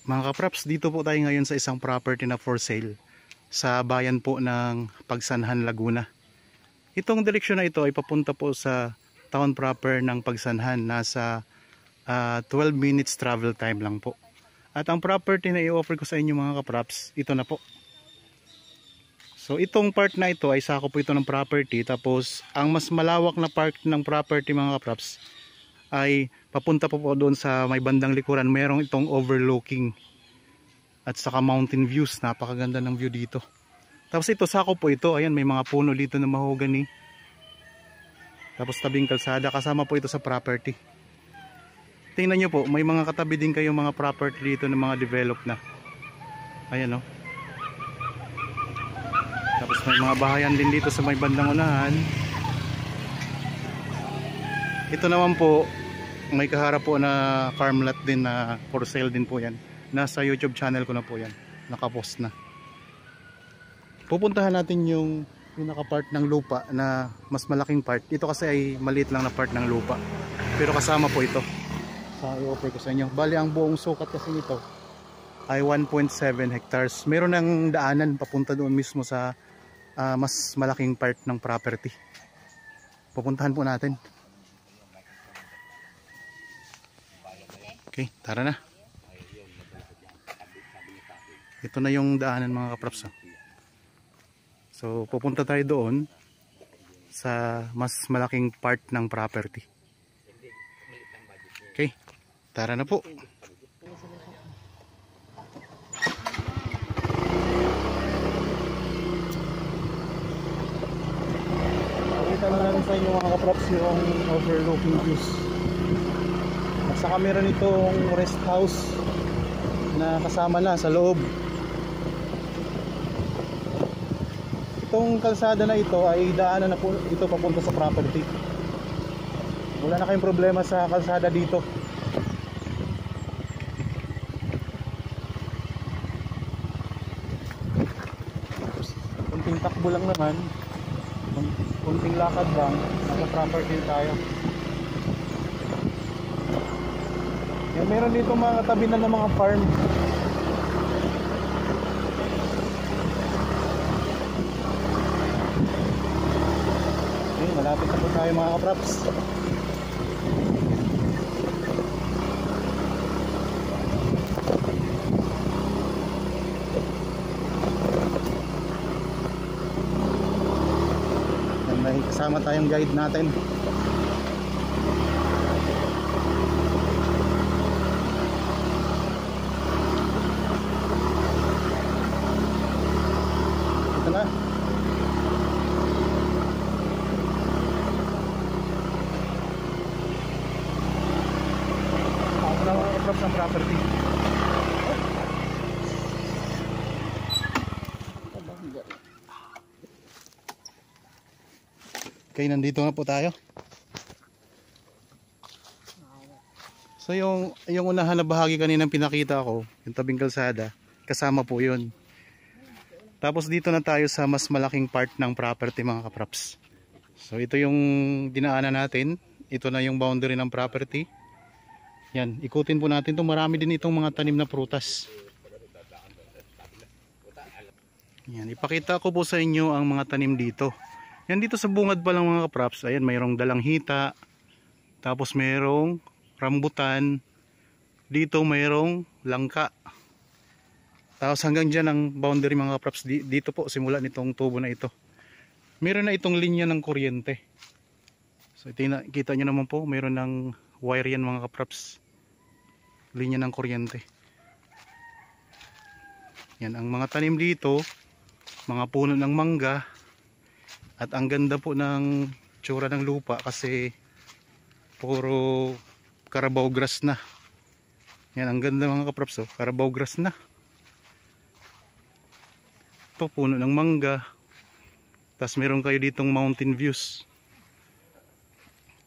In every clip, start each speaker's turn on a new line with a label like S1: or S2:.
S1: Mga kapraps, dito po tayo ngayon sa isang property na for sale sa bayan po ng Pagsanhan, Laguna. Itong direksyon na ito ay papunta po sa town proper ng Pagsanhan. Nasa 12 minutes travel time lang po. At ang property na i-offer ko sa inyo mga kapraps, ito na po. So itong part na ito ay sakop po ito ng property. Tapos ang mas malawak na part ng property mga kapraps ay papunta po doon sa may bandang likuran. Merong itong overlooking at saka mountain views. Napakaganda ng view dito. Tapos ito sakop po ito. Ayan, may mga puno dito na mahogany. Tapos tabing kalsada. Kasama po ito sa property. Tingnan nyo po, may mga katabi din kayong mga property dito na mga develop na. Ayan o. Tapos may mga bahayan din dito sa may bandang unahan. Ito naman po, may kaharap po na farmlot din na for sale din po yan. Nasa YouTube channel ko na po yan. Nakapost na. Pupuntahan natin yung pinaka part ng lupa na mas malaking part. Ito kasi ay maliit lang na part ng lupa. Pero kasama po ito. Sa i-offer ko sa inyo. Bali ang buong sukat kasi nito ay 1.7 hectares. Meron ng daanan papunta doon mismo sa mas malaking part ng property. Pupuntahan po natin. Okay, tara na. Ito na yung daanan mga kapraps. So pupunta tayo doon sa mas malaking part ng property. Okay, tara na po. Pakita na namin sa inyo mga kapraps yung overlooking views. At saka meron itong rest house na kasama na sa loob. Itong kalsada na ito ay daanan na po ito papunta sa property. Wala na kayong problema sa kalsada dito. Kunting takbo lang naman, kunting lakad lang, nasa property tayo. Yan, meron dito mga tabi na ng mga farm. Okay, malapit na po tayo mga kapraps. Yan, may kasama tayong guide natin. Ito na. Ako na mga kapraps ng property. Okay, nandito na po tayo. So yung unahan na bahagi kanina pinakita ko, yung tabing kalsada, kasama po yun. Tapos dito na tayo sa mas malaking part ng property mga kapraps. So ito yung dinaanan natin. Ito na yung boundary ng property. Yan, ikutin po natin ito. Marami din itong mga tanim na prutas. Yan, ipakita ko po sa inyo ang mga tanim dito. Yan, dito sa bungad pa lang mga kapraps. Ayan, mayroong dalanghita. Tapos mayroong rambutan. Dito mayroong langka. Tapos hanggang dyan ang boundary mga kapraps. Dito po simula nitong tubo na ito. Meron na itong linya ng kuryente. So kita nyo naman po, meron ng wire yan mga kapraps. Linya ng kuryente. Yan, ang mga tanim dito, mga puno ng mangga. At ang ganda po ng tsura ng lupa kasi puro Carabao grass na. Yan, ang ganda mga kapraps. Carabao grass na. Ito, puno ng mangga. Tapos meron kayo ditong mountain views.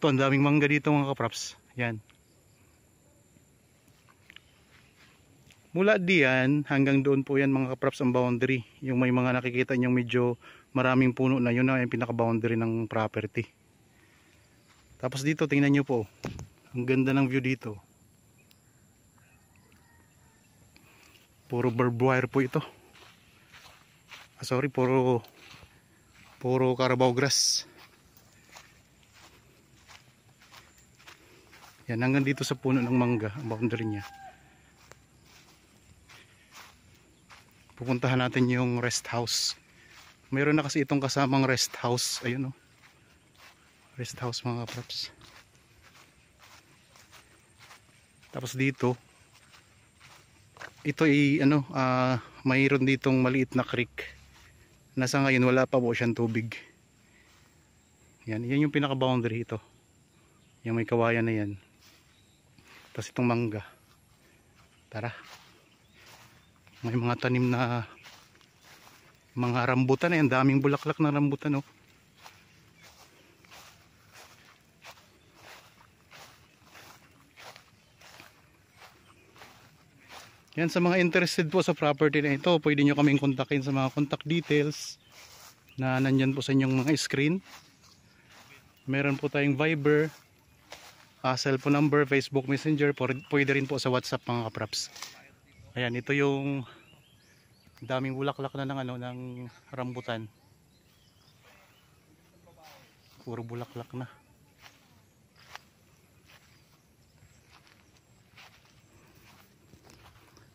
S1: Ito, ang daming mangga dito mga kapraps. Yan. Mula diyan hanggang doon po yan mga kapraps ang boundary. Yung may mga nakikita nyong medyo maraming puno na, yun na yung pinaka boundary ng property. Tapos dito tingnan nyo po. Ang ganda ng view dito. Puro barbed wire po ito. Sorry, puro Carabao grass. Yan, hanggang dito sa puno ng mangga ang boundary niya. Pupuntahan natin yung rest house. Meron na kasi itong kasamang rest house. Ayun oh. Rest house mga kapraps. Tapos dito ito ay mayroon ditong maliit na creek. Nasa ngayon wala pa po siyang tubig. Yan yung pinaka boundary ito. Yung may kawayan na yan. Tapos itong mangga. Tara. May mga tanim na mga rambutan na yan. Daming bulaklak na rambutan oh. Yan, sa mga interested po sa property na ito, pwede nyo kaming kontakin sa mga contact details na nandyan po sa inyong mga screen. Meron po tayong Viber, cellphone number, Facebook Messenger, pwede rin po sa WhatsApp mga kapraps. Ayan, ito yung daming bulaklak na ng rambutan. Puro bulaklak na.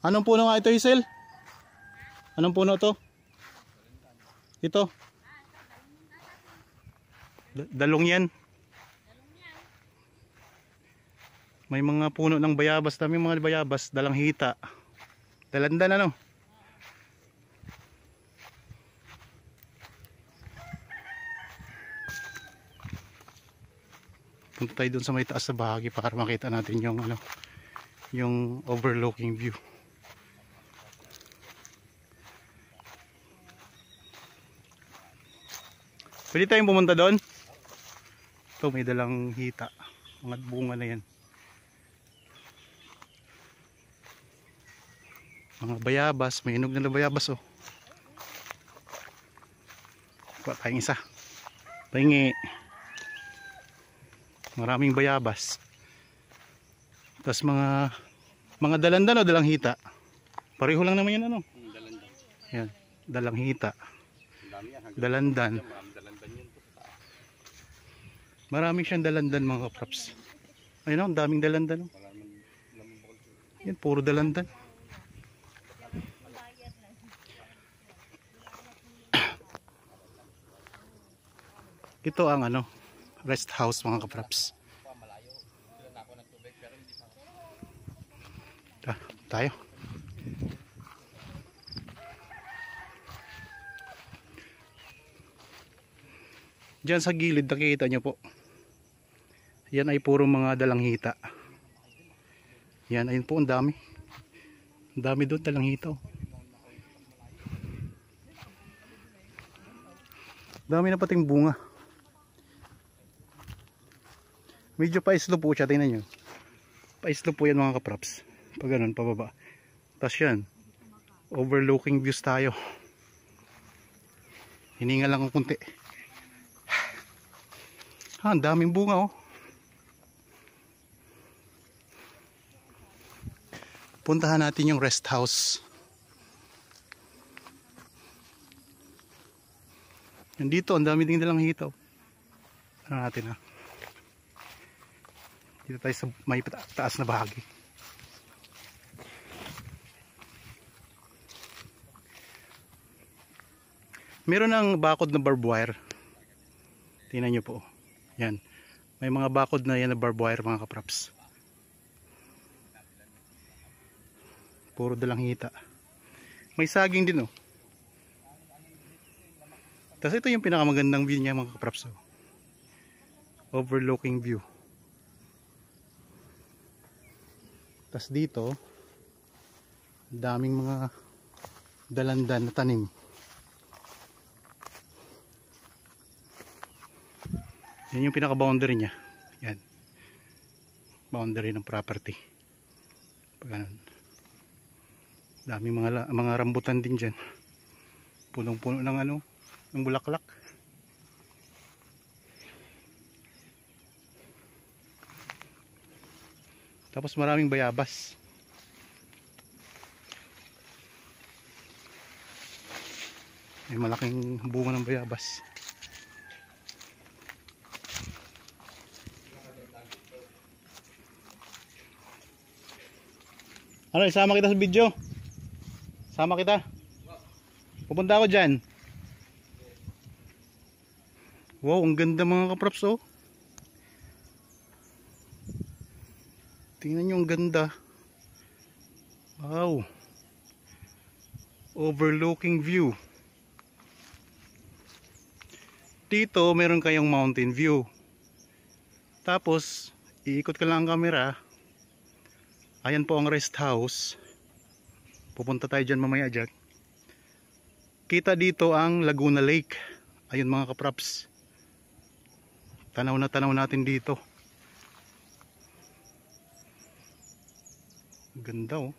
S1: Anong puno nga ito, Hazel? Anong puno to? Ito? Dalong yan. May mga puno ng bayabas. Daming mga bayabas. Dalang hita. Dalandan ano? Punta tayo dun sa may taas na bahagi para makita natin yung yung overlooking view. Pwede tayong pumunta doon. Ito may dalang hita. Mga bunga na yan. Mga bayabas. May hinog na bayabas oh. Pa tayong isa. Pahingi. Maraming bayabas. Tapos mga dalandan o dalang hita. Pareho lang naman yan ano. Yan. Dalang hita. Dalandan. Maraming siyang dalandan mga kapraps. Ayun ang daming dalandan. Yan, puro dalandan. Ito ang rest house mga kapraps. Tayo. Diyan sa gilid nakikita nyo po. Yan ay puro mga dalang hita. Yan, ayun po, ang dami. Ang dami doon dalang hita oh. Dami na pating bunga. Medyo paislo po siya, tingnan nyo. Paislo po yan mga kapraps. Pag ganun, pababa. Tapos yan, overlooking views tayo. Hininga lang ang kunti. Ang daming bunga oh. Puntahan natin yung rest house. Nandito, ang dami ding dalang hitaw. Ano natin ah. Dito tayo sa may taas na bahagi. Meron ng bakod na barbed wire. Tingnan nyo po. Yan. May mga bakod na yan na barbed wire mga kapraps. Puro dalang hita. May saging din oh. Tapos ito yung pinakamagandang view niya mga kapraps oh. Overlooking view. Tapos dito daming mga dalandan na tanim. Yan yung pinaka boundary niya. Yan. Boundary ng property. Pag ganun. Daming mga rambutan din dyan. Punong-puno ng ng bulaklak. Tapos maraming bayabas. May malaking bunga ng bayabas. Ano, isama kita sa video? Sama kita? Pupunta ako dyan. Wow, ang ganda mga kaprops, oh. Tingnan nyo, ang ganda. Wow. Overlooking view. Dito meron kayong mountain view. Tapos iikot ka lang ang camera. Ayan po ang rest house. Pupunta tayo dyan mamaya dyan. Kita dito ang Laguna Lake. Ayun mga kaprops. Tanaw na tanaw natin dito. Ganda, oh.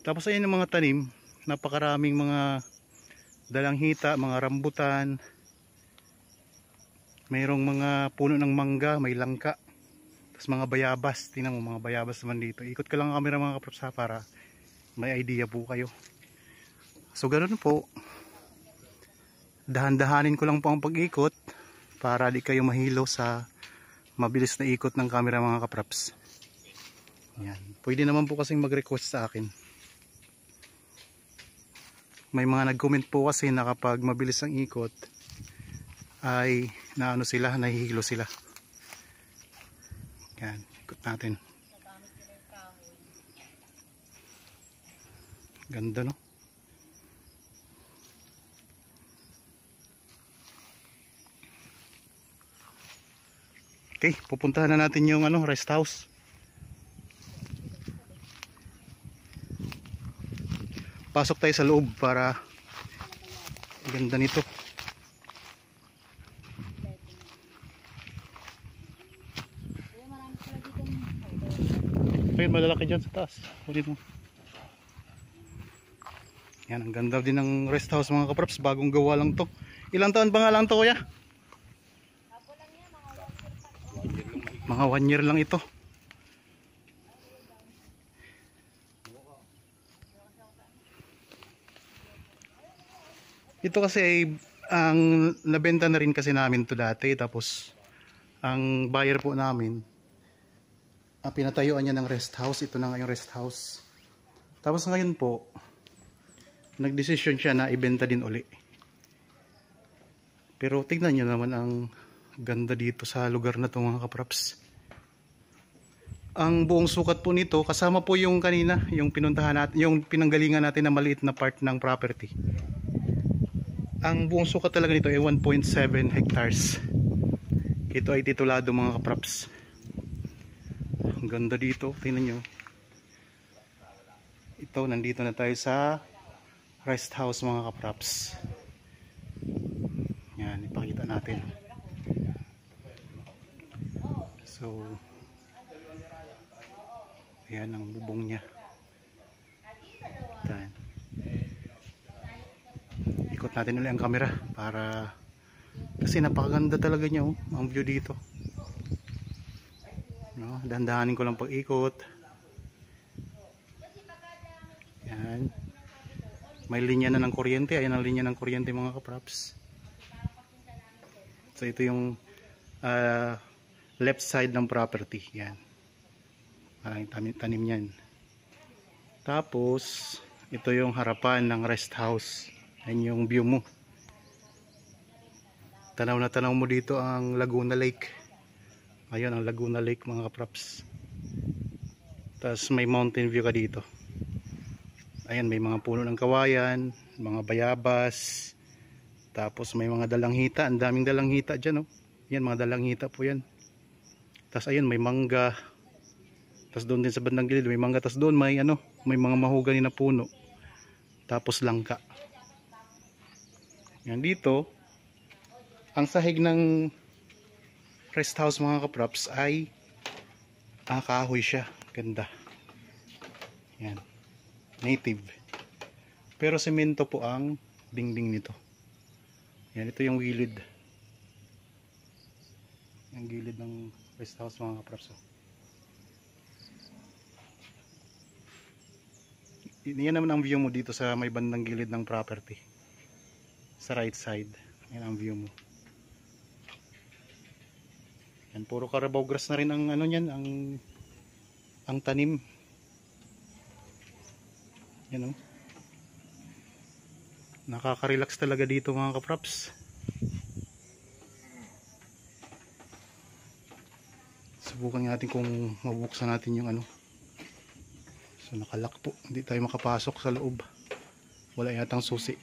S1: Tapos ayun ang mga tanim. Napakaraming mga dalanghita, mga rambutan. Mayroong mga puno ng mangga, may langka. Tapos mga bayabas. Tingnan mo mga bayabas naman dito. Ikot ka lang ang camera mga kaprops para may idea po kayo. So ganoon po. Dahan-dahanin ko lang po ang pag-ikot para di kayo mahilo sa mabilis na ikot ng camera mga kaprops. Yan. Pwede naman po kasing mag-request sa akin. May mga nag-comment po kasi na kapag mabilis ang ikot ay naano sila, nahihilo sila. Yan, ikot natin. Ganda, no? Okay, pupuntahan na natin yung rest house. Pasok tayo sa loob para ganda nito. Ayun, malalaki dyan sa taas. Kunin mo. Yan, ang ganda din ng rest house mga kaprops. Bagong gawa lang to. Ilang taon pa nga lang to, kuya? Mga 1 year lang ito. Ito kasi ay ang nabenta na rin kasi namin to dati. Tapos ang buyer po namin, pinatayuan niya ng rest house. Ito na nga yung rest house. Tapos ngayon po nagdesisyon siya na ibenta din uli. Pero tignan nyo naman ang ganda dito sa lugar na to mga kaprops. Ang buong sukat po nito kasama po yung kanina, yung pinuntahan natin, yung pinanggalingan natin na maliit na part ng property. Ang buong sukat talaga nito ay 1.7 hectares. Ito ay titulado mga kaprops. Ang ganda dito, tingnan nyo. Ito, nandito na tayo sa rest house mga kaprops. Yan, ipakita natin. So, ayan ang bubong niya. Ayan. Ikot natin ulit ang camera para kasi napakaganda talaga niya, oh, ang view dito. No, dandahanin ko lang pag-ikot. Yan. May linya na ng kuryente. Ayan ang linya ng kuryente mga kaprops. So ito yung left side ng property. Yan. Maraming tanim yan. Tapos ito yung harapan ng rest house. Yan yung view mo. Tanaw na tanaw mo dito ang Laguna Lake. Ayun ang Laguna Lake mga kaprops. Tapos may mountain view ka dito. Ayan, may mga puno ng kawayan, mga bayabas. Tapos may mga dalanghita. Ang daming dalanghita dyan, oh. Yan, mga dalanghita po yan. Tapos ayun, may mangga. Tapos doon din sa bandang gilid may mangga. Tapos doon may may mga mahogany na puno. Tapos langka. Yan dito, ang sahig ng rest house mga kaprops ay kahoy siya. Ganda. Yan. Native. Pero semento po ang dingding nito. Yan, ito yung gilid. Yung gilid ng rest house mga kaprops. Yan naman ang view mo dito sa may bandang gilid ng property. Sa right side. Yan ang view mo. Yan, puro Carabao grass na rin ang ano niyan, ang tanim. Yan oh. Nakaka-relax talaga dito mga kaprops. Subukan natin kung mabuksan natin yung ano. So nakalock po, hindi tayo makapasok sa loob. Wala yatang susi.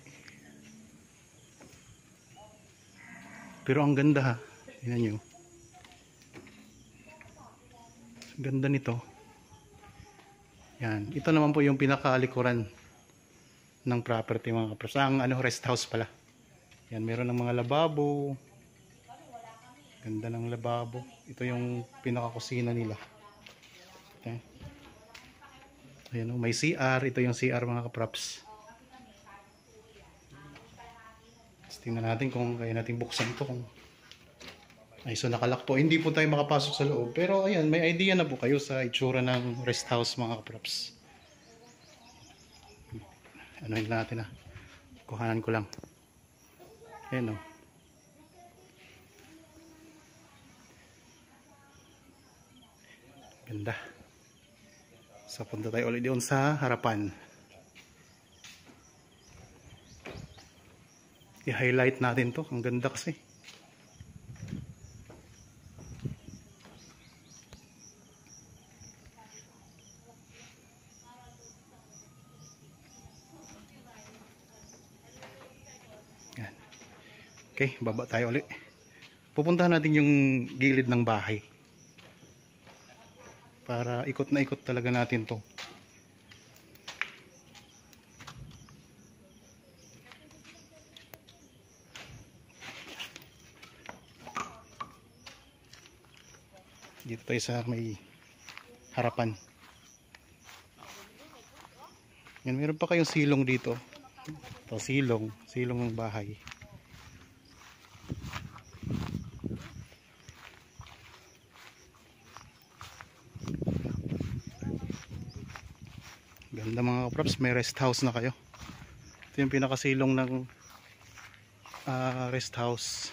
S1: Pero ang ganda ha. Tingnan nyo. Ganda nito. Yan. Ito naman po yung pinakaalikuran ng property mga kapros. Ang ano, rest house pala. Yan, meron ng mga lababo. Ganda ng lababo. Ito yung pinakakusina nila. Okay. Ayan, may CR. Ito yung CR mga kaprops. Tingnan natin kung kaya natin buksan ito. Ay, so nakalock po. Hindi po tayo makapasok sa loob. Pero ayan, may idea na po kayo sa itsura ng rest house mga kaprops. Ano yun natin ah. Kuhanan ko lang. Ayan o. Ganda. So punta tayo ulit doon sa harapan. I-highlight natin to. Ang ganda kasi. Yan. Okay, baba tayo ulit. Pupuntahan natin yung gilid ng bahay. Para ikot na ikot talaga natin to. Dito tayo sa may harapan. Yan, meron pa kayong silong dito. Ito, silong ng bahay. Ganda mga kaprops, may rest house na kayo. Ito yung pinakasilong ng rest house.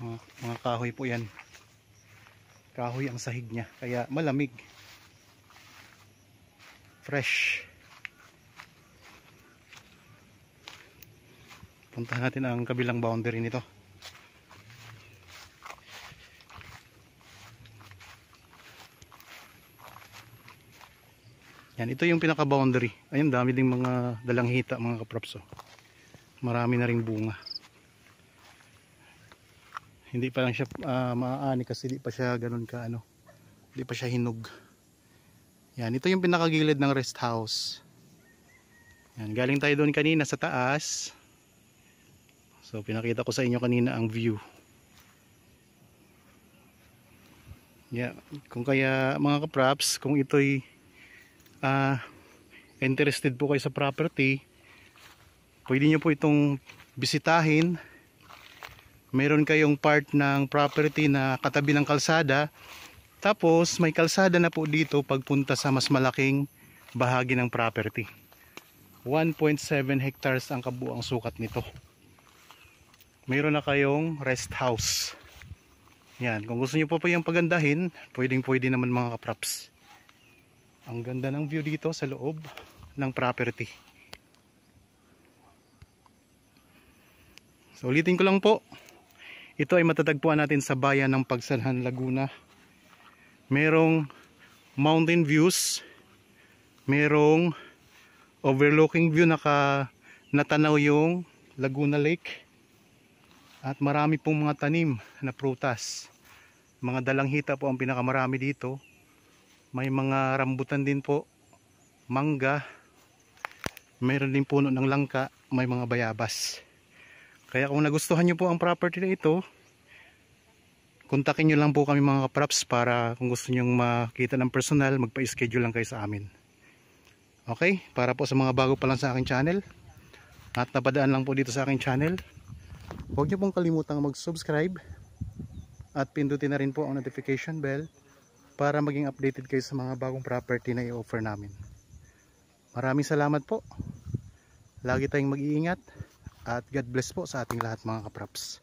S1: Mga kahoy po yan. Kahoy ang sahig niya, kaya malamig. Fresh. Puntahan natin ang kabilang boundary nito. Yan, ito yung pinaka boundary. Ayun, dami ding mga dalanghita mga kaprops. Marami na ring bunga. Hindi pa lang siya maaani kasi hindi pa siya ganun ka ano. Hindi pa siya hinog. Yan, ito yung pinakagilid ng rest house. Yan, galing tayo doon kanina sa taas. So pinakita ko sa inyo kanina ang view. Yeah, kung kaya mga kaprops, kung ito'y interested po kayo sa property, pwede nyo po itong bisitahin. Meron kayong part ng property na katabi ng kalsada, tapos may kalsada na po dito pagpunta sa mas malaking bahagi ng property. 1.7 hectares ang kabuang sukat nito. Meron na kayong rest house. Yan, kung gusto niyo po yung pagandahin, pwede naman mga kaprops. Ang ganda ng view dito sa loob ng property. So ulitin ko lang po. Ito ay matatagpuan natin sa bayan ng Pagsanhan, Laguna. Merong mountain views. Merong overlooking view natanaw yung Laguna Lake. At marami pong mga tanim na prutas. Mga dalanghita po ang pinakamarami dito. May mga rambutan din po. Mangga. Mayroon din puno ng langka. May mga bayabas. Kaya kung nagustuhan nyo po ang property na ito, kontakin nyo lang po kami mga kaprops para kung gusto nyo makita ng personal, magpa-schedule lang kayo sa amin. Okay? Para po sa mga bago pa lang sa aking channel at napadaan lang po dito sa aking channel, huwag nyo pong kalimutang mag-subscribe at pindutin na rin po ang notification bell para maging updated kayo sa mga bagong property na i-offer namin. Maraming salamat po. Lagi tayong mag-iingat at God bless po sa ating lahat mga kapraps.